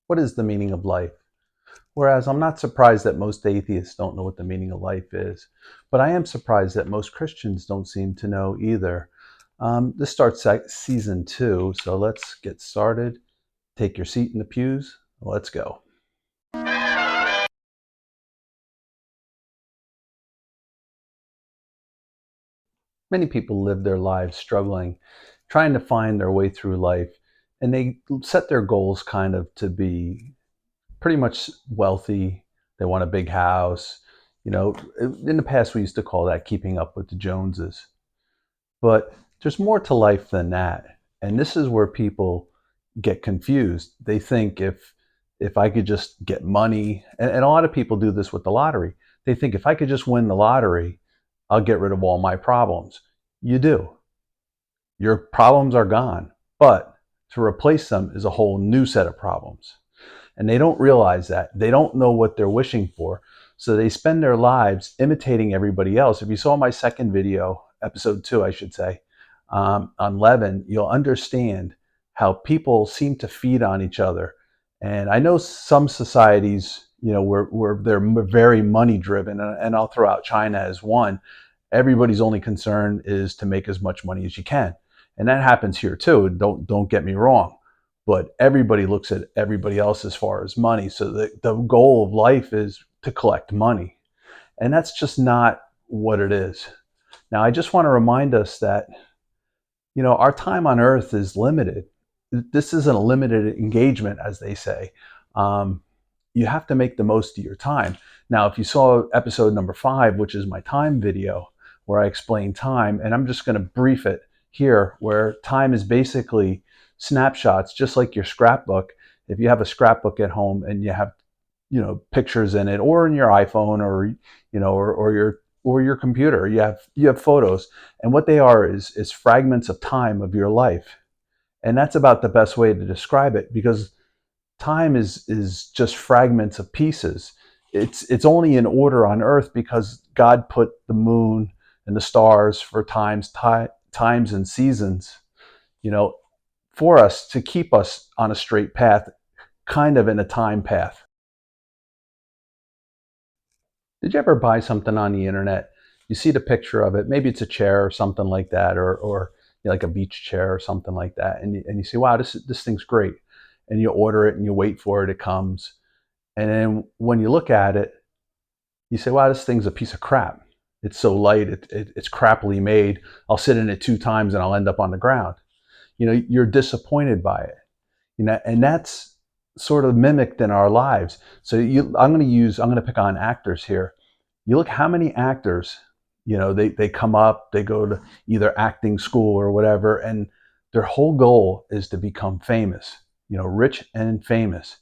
What is the meaning of life? Whereas I'm not surprised that most atheists don't know what the meaning of life is, but I am surprised that most Christians don't seem to know either. This starts season 2, so let's get started. Take your seat in the pews. Let's go. Many people live their lives struggling, trying to find their way through life, and they set their goals kind of to be pretty much wealthy. They want a big house. You know, in the past, we used to call that keeping up with the Joneses. But there's more to life than that. And this is where people get confused. They think if I could just get money, and a lot of people do this with the lottery. They think if I could just win the lottery, I'll get rid of all my problems. You do. Your problems are gone. But to replace them is a whole new set of problems. And they don't realize that. They don't know what they're wishing for. So they spend their lives imitating everybody else. If you saw my second video, episode 2, I should say, on Levin, you'll understand how people seem to feed on each other. And I know some societies, where they're very money driven, and I'll throw out China as one. Everybody's only concern is to make as much money as you can. And that happens here too. Don't get me wrong. But everybody looks at everybody else as far as money. So the goal of life is to collect money. And that's just not what it is. Now, I just want to remind us that, our time on earth is limited. This isn't a limited engagement, as they say. You have to make the most of your time. Now, if you saw episode number 5, which is my time video, where I explain time, and I'm just going to brief it here, where time is basically snapshots, just like your scrapbook. If you have a scrapbook at home and you have, pictures in it, or in your iPhone, or your computer, you have photos, and what they are is fragments of time of your life, and that's about the best way to describe it, because time is just fragments of pieces. It's only in order on Earth because God put the moon and the stars for times and seasons, for us to keep us on a straight path, kind of in a time path. Did you ever buy something on the internet? You see the picture of it, maybe it's a chair or something like that, or like a beach chair or something like that, and you say, wow, this thing's great. And you order it and you wait for it, it comes. And then when you look at it, you say, wow, this thing's a piece of crap. It's so light, it's crappily made. I'll sit in it 2 times and I'll end up on the ground. You're disappointed by it. And that's sort of mimicked in our lives. So I'm going to pick on actors here. You look how many actors, they come up, they go to either acting school or whatever, and their whole goal is to become famous, rich and famous.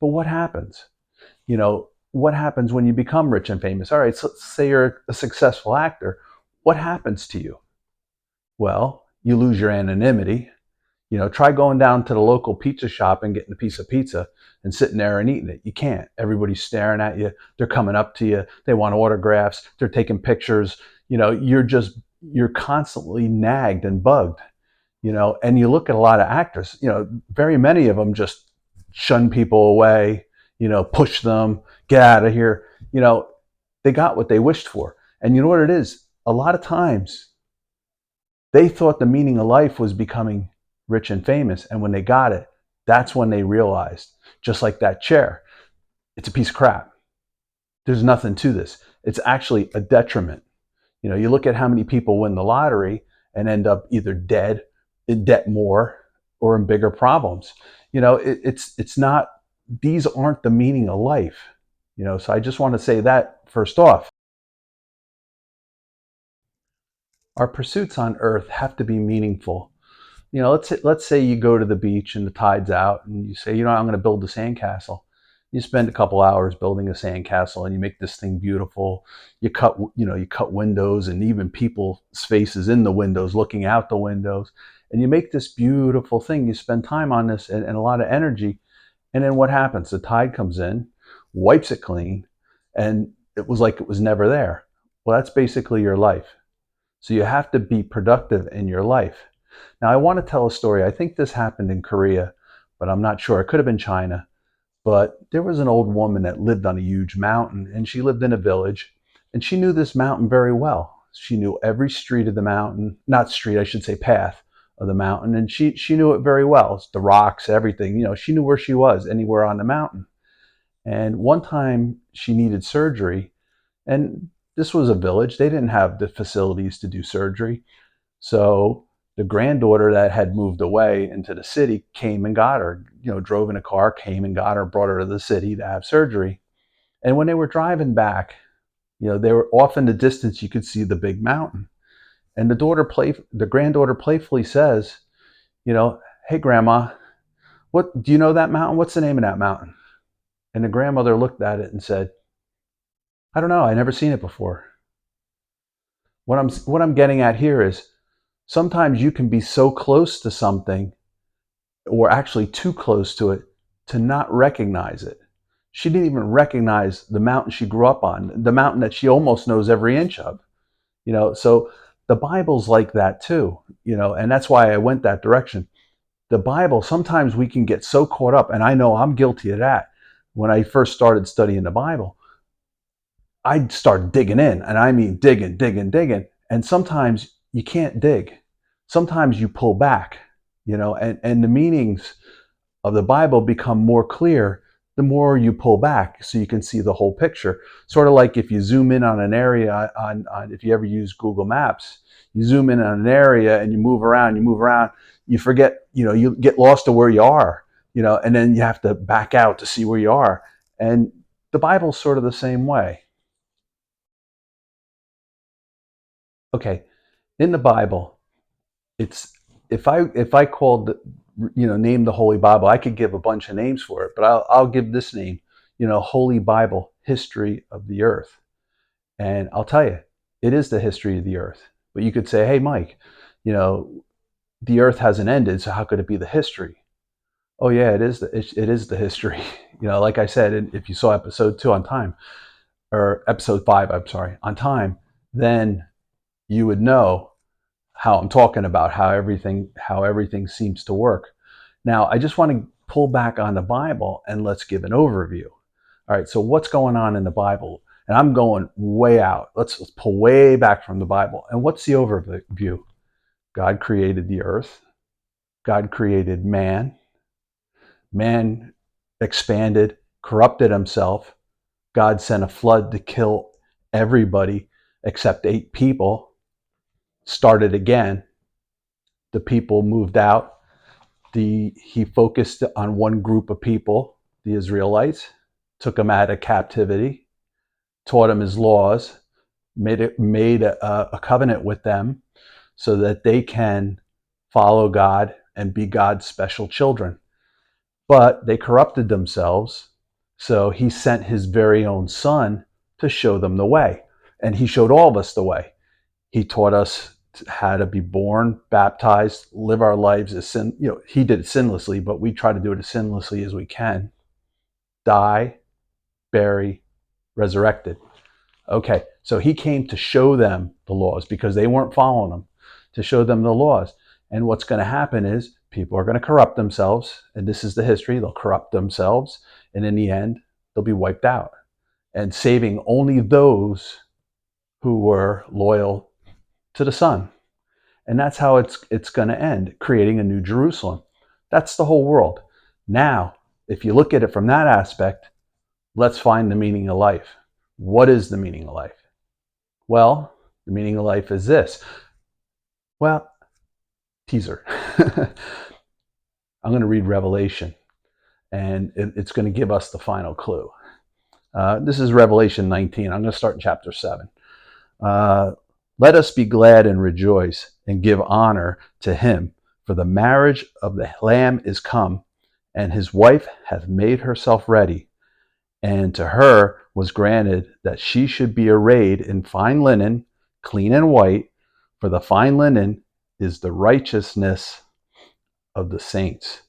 But what happens? What happens when you become rich and famous? All right, so let's say you're a successful actor. What happens to you? Well, you lose your anonymity. Try going down to the local pizza shop and getting a piece of pizza and sitting there and eating it. You can't. Everybody's staring at you. They're coming up to you. They want autographs. They're taking pictures. You're constantly nagged and bugged, and you look at a lot of actors, very many of them just shun people away, push them, get out of here. They got what they wished for. And you know what it is? A lot of times they thought the meaning of life was becoming rich and famous. And when they got it, that's when they realized, just like that chair, it's a piece of crap. There's nothing to this. It's actually a detriment. You look at how many people win the lottery and end up either dead, in debt more, or in bigger problems. It's not, these aren't the meaning of life. So I just want to say that first off. Our pursuits on earth have to be meaningful. Let's say you go to the beach and the tide's out and you say, I'm going to build a sandcastle. You spend a couple hours building a sandcastle and you make this thing beautiful. You cut windows and even people's faces in the windows, looking out the windows, and you make this beautiful thing. You spend time on this and a lot of energy. And then what happens? The tide comes in, wipes it clean, and it was like it was never there. Well, that's basically your life. So you have to be productive in your life. Now, I want to tell a story. I think this happened in Korea, but I'm not sure. It could have been China. But there was an old woman that lived on a huge mountain, and she lived in a village, and she knew this mountain very well. She knew every street of the mountain, not street, I should say path of the mountain, and she knew it very well. The rocks, everything, she knew where she was, anywhere on the mountain. And one time she needed surgery, and this was a village. They didn't have the facilities to do surgery. So the granddaughter that had moved away into the city came and got her, drove in a car, came and got her, brought her to the city to have surgery. And when they were driving back, they were off in the distance, you could see the big mountain. And the granddaughter playfully says, hey, grandma, what do you know that mountain? What's the name of that mountain? And the grandmother looked at it and said, I don't know. I never seen it before. What I'm getting at here is sometimes you can be so close to something, or actually too close to it, to not recognize it. She didn't even recognize the mountain she grew up on, the mountain that she almost knows every inch of. So the Bible's like that too, and that's why I went that direction. The Bible, sometimes we can get so caught up, and I know I'm guilty of that. When I first started studying the Bible, I'd start digging in, and I mean digging, digging, digging. And sometimes you can't dig. Sometimes you pull back, and the meanings of the Bible become more clear the more you pull back, so you can see the whole picture. Sort of like if you zoom in on an area, on if you ever use Google Maps, you zoom in on an area and you move around, you forget, you get lost to where you are, and then you have to back out to see where you are. And the Bible's sort of the same way. Okay, in the Bible, it's if I called name the Holy Bible, I could give a bunch of names for it, but I'll give this name, Holy Bible, History of the Earth. And I'll tell you, it is the history of the earth. But you could say, hey, Mike, the earth hasn't ended, so how could it be the history? Oh yeah, it is the history. Like I said, if you saw episode 2 on time, or episode 5, I'm sorry, on time, then you would know how I'm talking about how everything seems to work. Now, I just want to pull back on the Bible and let's give an overview. All right, so what's going on in the Bible? And I'm going way out. Let's pull way back from the Bible. And what's the overview? God created the earth. God created man. Man expanded, corrupted himself. God sent a flood to kill everybody except 8 people. Started again. The people moved out. He focused on one group of people, the Israelites, took them out of captivity, taught them his laws, made a covenant with them so that they can follow God and be God's special children. But they corrupted themselves, so he sent his very own son to show them the way. And he showed all of us the way. He taught us how to be born, baptized, live our lives as sin. He did it sinlessly, but we try to do it as sinlessly as we can. Die, bury, resurrected. Okay, so he came to show them the laws because they weren't following them, to show them the laws. And what's going to happen is people are going to corrupt themselves, and this is the history. They'll corrupt themselves, and in the end, they'll be wiped out, and saving only those who were loyal to the Son. And that's how it's going to end, creating a new Jerusalem. That's the whole world. Now, if you look at it from that aspect, let's find the meaning of life. What is the meaning of life? Well, the meaning of life is this. Well, teaser. I'm going to read Revelation, and it's going to give us the final clue. This is Revelation 19. I'm going to start in chapter 7. Let us be glad and rejoice and give honor to him, for the marriage of the Lamb is come, and his wife hath made herself ready. And to her was granted that she should be arrayed in fine linen, clean and white, for the fine linen is the righteousness of the saints.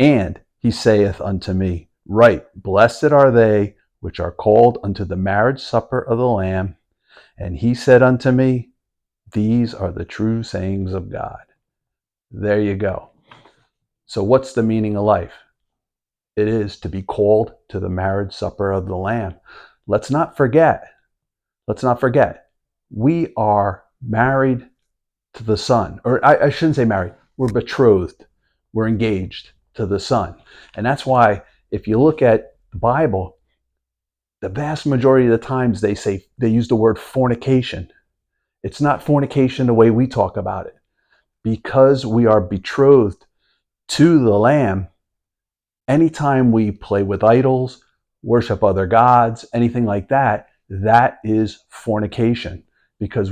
And he saith unto me, Right, blessed are they which are called unto the marriage supper of the Lamb. And he said unto me, These are the true sayings of God. There you go. So what's the meaning of life? it is to be called to the marriage supper of the Lamb. Let's not forget, let's not forget, we are married to the Son. Or I shouldn't say married, we're betrothed, we're engaged to the Son. And that's why, if you look at the Bible, the vast majority of the times they use the word fornication. It's not fornication the way we talk about it. Because we are betrothed to the Lamb, anytime we play with idols, worship other gods, anything like that, that is fornication. Because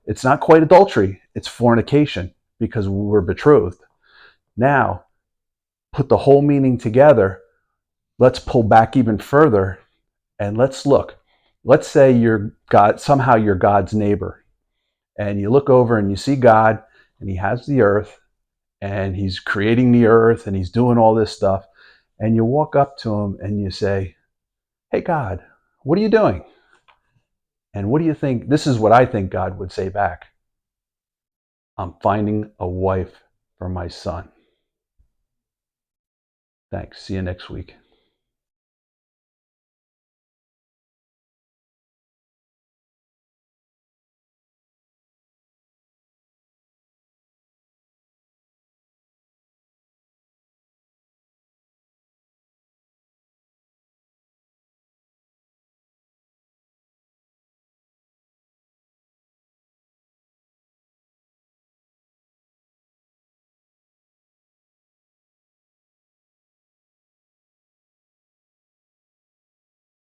it's not quite adultery, it's fornication because we're betrothed. Now, put the whole meaning together. Let's pull back even further and let's look. Let's say somehow you're God's neighbor, and you look over and you see God, and he has the earth, and he's creating the earth, and he's doing all this stuff. And you walk up to him and you say, "Hey, God, what are you doing?" And what do you think? This is what I think God would say back: "I'm finding a wife for my son." Thanks. See you next week.